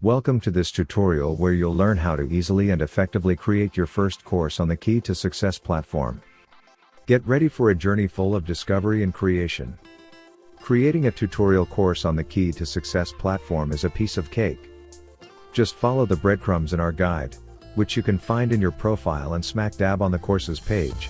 Welcome to this tutorial where you'll learn how to easily and effectively create your first course on the Key to Success platform. Get ready for a journey full of discovery and creation. Creating a tutorial course on the Key to Success platform is a piece of cake. Just follow the breadcrumbs in our guide, which you can find in your profile and smack dab on the courses page.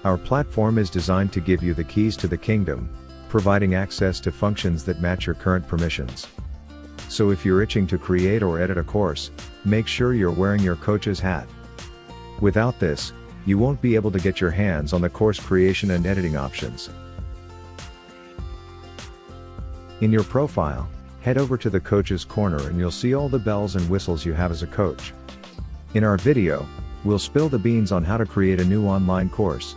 Our platform is designed to give you the keys to the kingdom, providing access to functions that match your current permissions. So if you're itching to create or edit a course, make sure you're wearing your coach's hat. Without this, you won't be able to get your hands on the course creation and editing options. In your profile, head over to the Coach's Corner and you'll see all the bells and whistles you have as a coach. In our video, we'll spill the beans on how to create a new online course.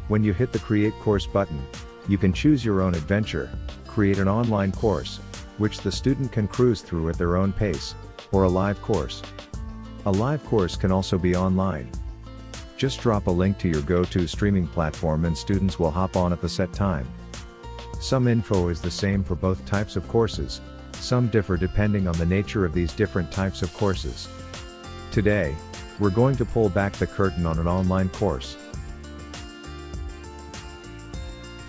When you hit the Create Course button, you can choose your own adventure, create an online course, which the student can cruise through at their own pace, or a live course. A live course can also be online. Just drop a link to your go-to streaming platform and students will hop on at the set time. Some info is the same for both types of courses, some differ depending on the nature of these different types of courses. Today, we're going to pull back the curtain on an online course.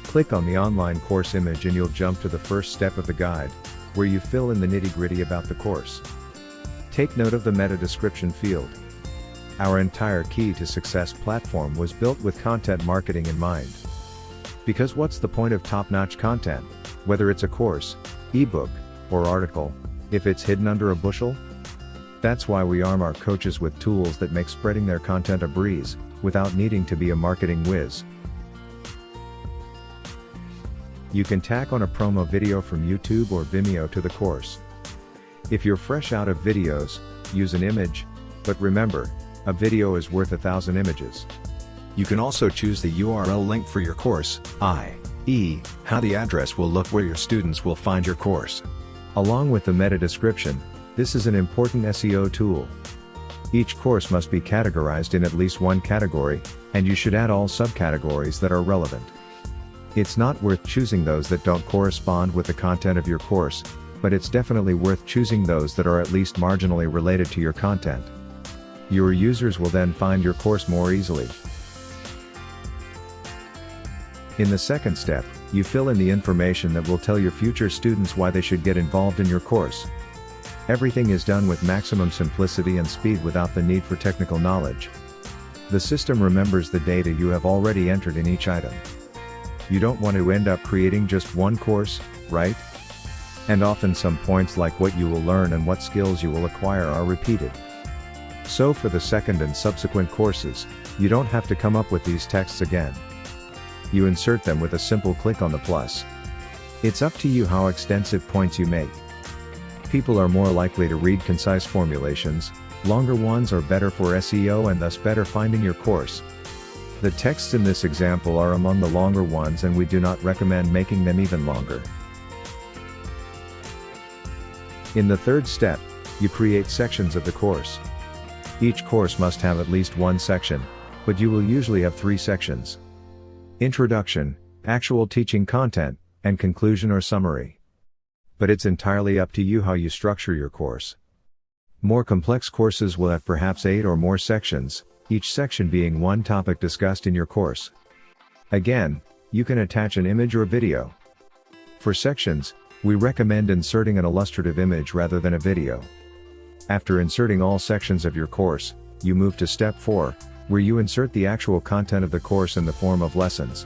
Click on the online course image and you'll jump to the first step of the guide, where you fill in the nitty-gritty about the course. Take note of the meta description field. Our entire Key to Success platform was built with content marketing in mind. Because what's the point of top-notch content, whether it's a course, ebook, or article, if it's hidden under a bushel? That's why we arm our coaches with tools that make spreading their content a breeze, without needing to be a marketing whiz. You can tack on a promo video from YouTube or Vimeo to the course. If you're fresh out of videos, use an image, but remember, a video is worth 1,000 images. You can also choose the URL link for your course, i.e., how the address will look where your students will find your course. Along with the meta description, this is an important SEO tool. Each course must be categorized in at least one category, and you should add all subcategories that are relevant. It's not worth choosing those that don't correspond with the content of your course, but it's definitely worth choosing those that are at least marginally related to your content. Your users will then find your course more easily. In the second step, you fill in the information that will tell your future students why they should get involved in your course. Everything is done with maximum simplicity and speed without the need for technical knowledge. The system remembers the data you have already entered in each item. You don't want to end up creating just one course, right? And often some points like what you will learn and what skills you will acquire are repeated. So for the second and subsequent courses, you don't have to come up with these texts again. You insert them with a simple click on the plus. It's up to you how extensive points you make. People are more likely to read concise formulations, longer ones are better for SEO and thus better finding your course. The texts in this example are among the longer ones and we do not recommend making them even longer. In the third step, you create sections of the course. Each course must have at least one section, but you will usually have 3 sections: introduction, actual teaching content, and conclusion or summary. But it's entirely up to you how you structure your course. More complex courses will have perhaps 8 or more sections, each section being one topic discussed in your course. Again, you can attach an image or video. For sections, we recommend inserting an illustrative image rather than a video. After inserting all sections of your course, you move to step 4, where you insert the actual content of the course in the form of lessons.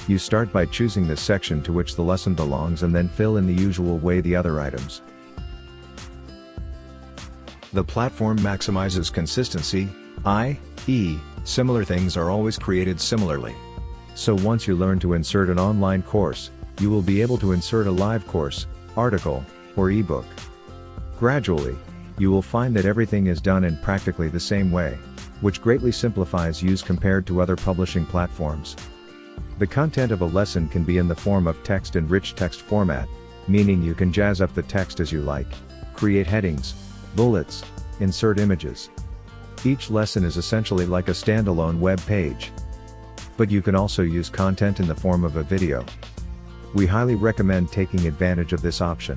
You start by choosing the section to which the lesson belongs and then fill in the usual way the other items. The platform maximizes consistency, i.e., similar things are always created similarly. So once you learn to insert an online course, you will be able to insert a live course, article, or ebook. Gradually, you will find that everything is done in practically the same way, which greatly simplifies use compared to other publishing platforms. The content of a lesson can be in the form of text in rich text format, meaning you can jazz up the text as you like, create headings, bullets, insert images. Each lesson is essentially like a standalone web page. But you can also use content in the form of a video. We highly recommend taking advantage of this option.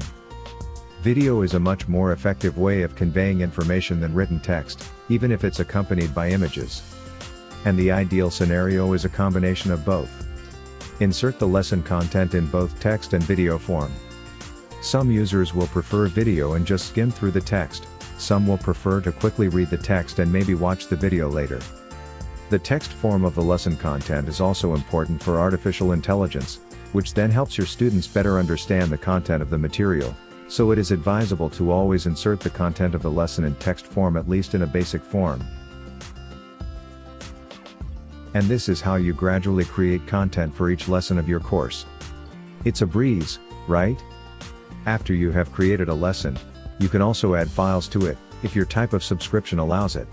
Video is a much more effective way of conveying information than written text, even if it's accompanied by images. And the ideal scenario is a combination of both. Insert the lesson content in both text and video form. Some users will prefer video and just skim through the text, some will prefer to quickly read the text and maybe watch the video later. The text form of the lesson content is also important for artificial intelligence, which then helps your students better understand the content of the material, so it is advisable to always insert the content of the lesson in text form, at least in a basic form. And this is how you gradually create content for each lesson of your course. It's a breeze, right? After you have created a lesson, you can also add files to it, if your type of subscription allows it.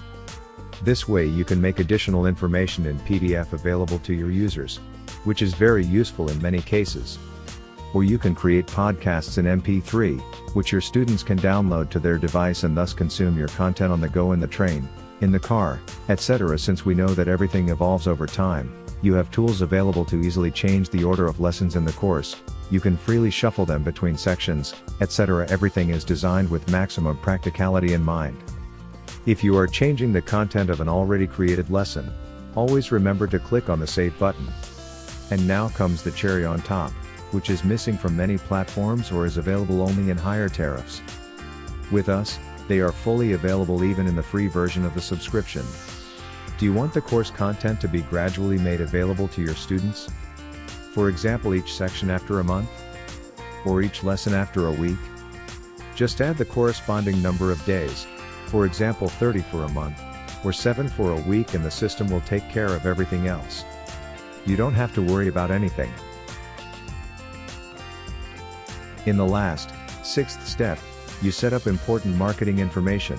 This way you can make additional information in PDF available to your users, which is very useful in many cases. Or you can create podcasts in MP3, which your students can download to their device and thus consume your content on the go, in the train, in the car, etc. Since we know that everything evolves over time, you have tools available to easily change the order of lessons in the course, you can freely shuffle them between sections, etc. Everything is designed with maximum practicality in mind. If you are changing the content of an already created lesson, always remember to click on the Save button. And now comes the cherry on top, which is missing from many platforms or is available only in higher tariffs. With us, they are fully available even in the free version of the subscription. Do you want the course content to be gradually made available to your students? For example, each section after a month? Or each lesson after a week? Just add the corresponding number of days, for example 30 for a month, or 7 for a week, and the system will take care of everything else. You don't have to worry about anything. In the last, 6th step, you set up important marketing information.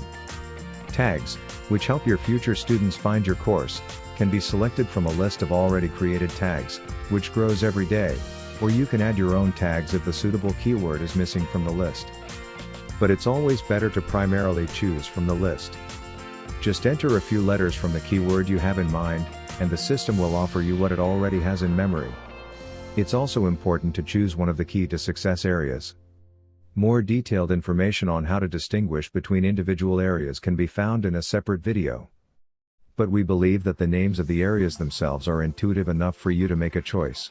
Tags, which help your future students find your course, can be selected from a list of already created tags, which grows every day, or you can add your own tags if the suitable keyword is missing from the list. But it's always better to primarily choose from the list. Just enter a few letters from the keyword you have in mind, and the system will offer you what it already has in memory. It's also important to choose one of the key to success areas. More detailed information on how to distinguish between individual areas can be found in a separate video. But we believe that the names of the areas themselves are intuitive enough for you to make a choice.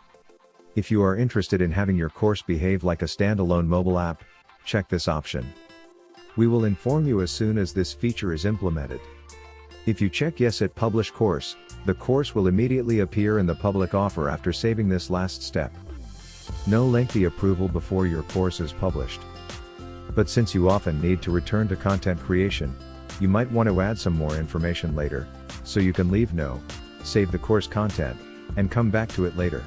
If you are interested in having your course behave like a standalone mobile app, check this option. We will inform you as soon as this feature is implemented. If you check yes at Publish Course, the course will immediately appear in the public offer after saving this last step. No lengthy approval before your course is published. But since you often need to return to content creation, you might want to add some more information later, so you can leave no, save the course content, and come back to it later.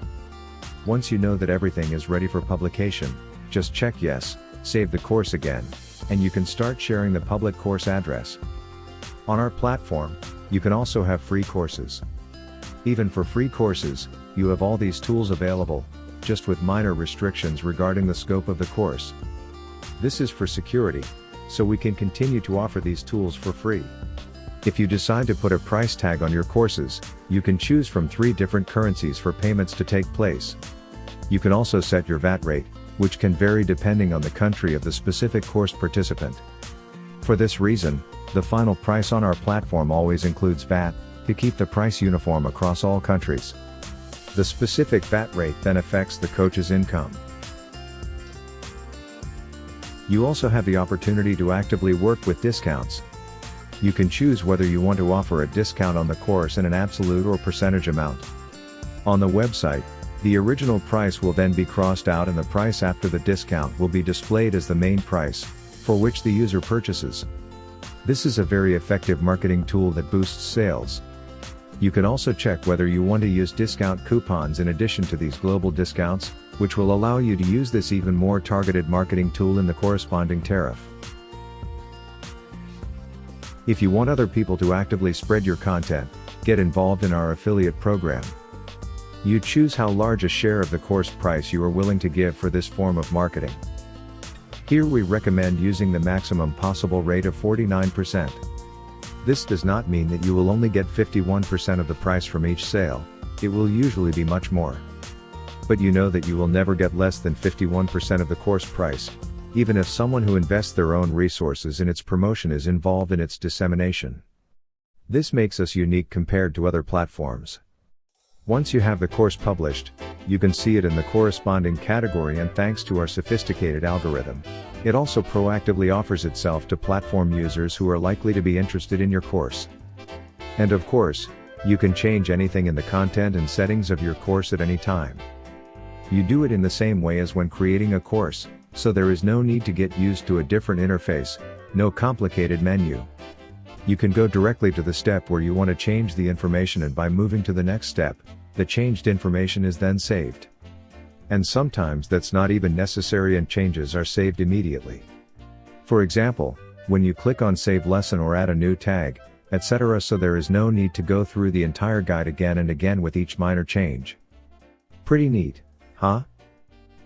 Once you know that everything is ready for publication, just check yes, save the course again, and you can start sharing the public course address. On our platform, you can also have free courses. Even for free courses, you have all these tools available, just with minor restrictions regarding the scope of the course. This is for security, so we can continue to offer these tools for free. If you decide to put a price tag on your courses, you can choose from 3 different currencies for payments to take place. You can also set your VAT rate, which can vary depending on the country of the specific course participant. For this reason, the final price on our platform always includes VAT, to keep the price uniform across all countries. The specific VAT rate then affects the coach's income. You also have the opportunity to actively work with discounts. You can choose whether you want to offer a discount on the course in an absolute or percentage amount. On the website, the original price will then be crossed out and the price after the discount will be displayed as the main price, for which the user purchases. This is a very effective marketing tool that boosts sales. You can also check whether you want to use discount coupons in addition to these global discounts, which will allow you to use this even more targeted marketing tool in the corresponding tariff. If you want other people to actively spread your content, get involved in our affiliate program. You choose how large a share of the course price you are willing to give for this form of marketing. Here we recommend using the maximum possible rate of 49%. This does not mean that you will only get 51% of the price from each sale, it will usually be much more. But you know that you will never get less than 51% of the course price, even if someone who invests their own resources in its promotion is involved in its dissemination. This makes us unique compared to other platforms. Once you have the course published, you can see it in the corresponding category, and thanks to our sophisticated algorithm, it also proactively offers itself to platform users who are likely to be interested in your course. And of course, you can change anything in the content and settings of your course at any time. You do it in the same way as when creating a course, so there is no need to get used to a different interface, no complicated menu. You can go directly to the step where you want to change the information, and by moving to the next step, the changed information is then saved. And sometimes that's not even necessary and changes are saved immediately. For example, when you click on Save Lesson or add a new tag, etc., so there is no need to go through the entire guide again and again with each minor change. Pretty neat, huh?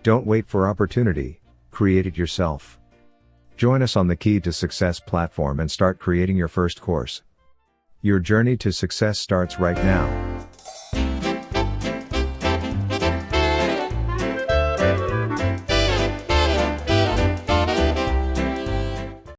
Don't wait for opportunity, create it yourself. Join us on the Key to Success platform and start creating your first course. Your journey to success starts right now.